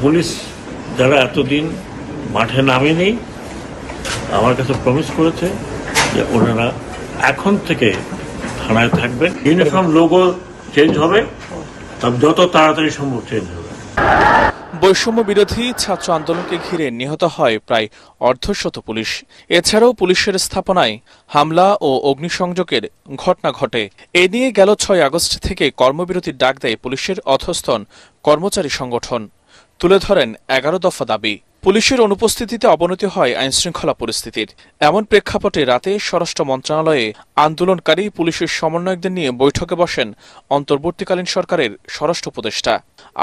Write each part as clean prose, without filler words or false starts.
Police যারা এতদিন মাঠে নামেনি আমার কাছে প্রমিস করেছে যে ওনারা এখন থেকে থানায় থাকবেন। ইউনিফর্ম লোগো চেঞ্জ হবে, তবে যত তাড়াতাড়ি সম্ভব চেঞ্জ হবে। বৈষম্য বিরোধী ছাত্র আন্দোলনকে ঘিরে নিহত হয় প্রায় অর্ধশত পুলিশ। এছাড়াও পুলিশের স্থাপনায় হামলা ও অগ্নিসংযোগের ঘটনা ঘটে। এ নিয়ে গেল 6 আগস্ট থেকে কর্মবিরতির ডাক দেয় পুলিশের অধস্তন কর্মচারী সংগঠন। তুলে ধরেন 11 দফা দাবি। পুলিশের অনুপস্থিতিতে অবনতি হয় আইনশৃঙ্খলা পরিস্থিতির। এমন প্রেক্ষাপটে রাতে স্বরাষ্ট্র মন্ত্রণালয়ে আন্দোলনকারী পুলিশের সমন্বয়কদের নিয়ে বৈঠকে বসেন অন্তর্বর্তীকালীন সরকারের স্বরাষ্ট্র উপদেষ্টা।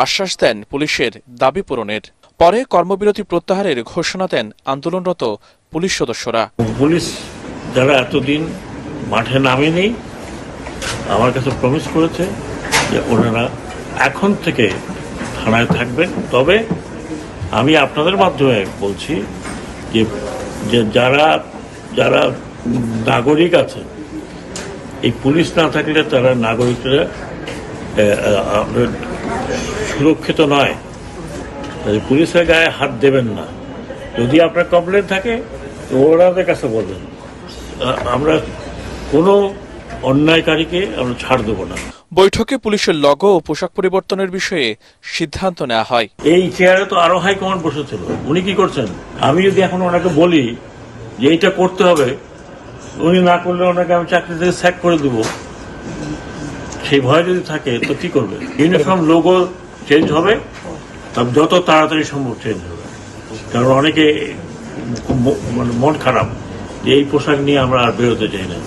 আশ্বাস দেন পুলিশের দাবি পূরণের। পরে কর্মবিরতি প্রত্যাহারের ঘোষণা দেন আন্দোলনরত পুলিশ সদস্যরা। পুলিশ যারা এতদিন মাঠে নামেনি আমার কাছে প্রমিস করেছে যে ওনারা এখন থেকে থানায় থাকবেন। তবে আমি আপনাদের মাধ্যমে বলছি যে যারা যারা নাগরিক আছে, এই পুলিশ না থাকলে তারা নাগরিকরা সুরক্ষিত নয়। পুলিশের গায়ে হাত দেবেন না। যদি আপনার কমপ্লেন থাকে তো ওনাদের কাছে বলবেন। আমরা কোনো অন্যায়কারীকে আমরা ছাড় দেবো না। বৈঠকে পুলিশের লগো ও পোশাক পরিবর্তনের বিষয়ে সিদ্ধান্ত নেওয়া হয়। এই চেয়ারে তো আরো হাইকমান্ড বসেছিল, উনি কি করছেন? আমি যদি এখন ওনাকে বলি যে এইটা করতে হবে, উনি না করলে ওনাকে আমি চাকরি থেকে স্যাক করে দেবো, সেই ভয় যদি থাকে তো কি করবে? ইউনিফর্ম লোগো চেঞ্জ হবে, তবে যত তাড়াতাড়ি সম্ভব চেঞ্জ হবে। কারণ অনেকে মন খারাপ যে এই পোশাক নিয়ে আমরা আর বেরোতে চাই না।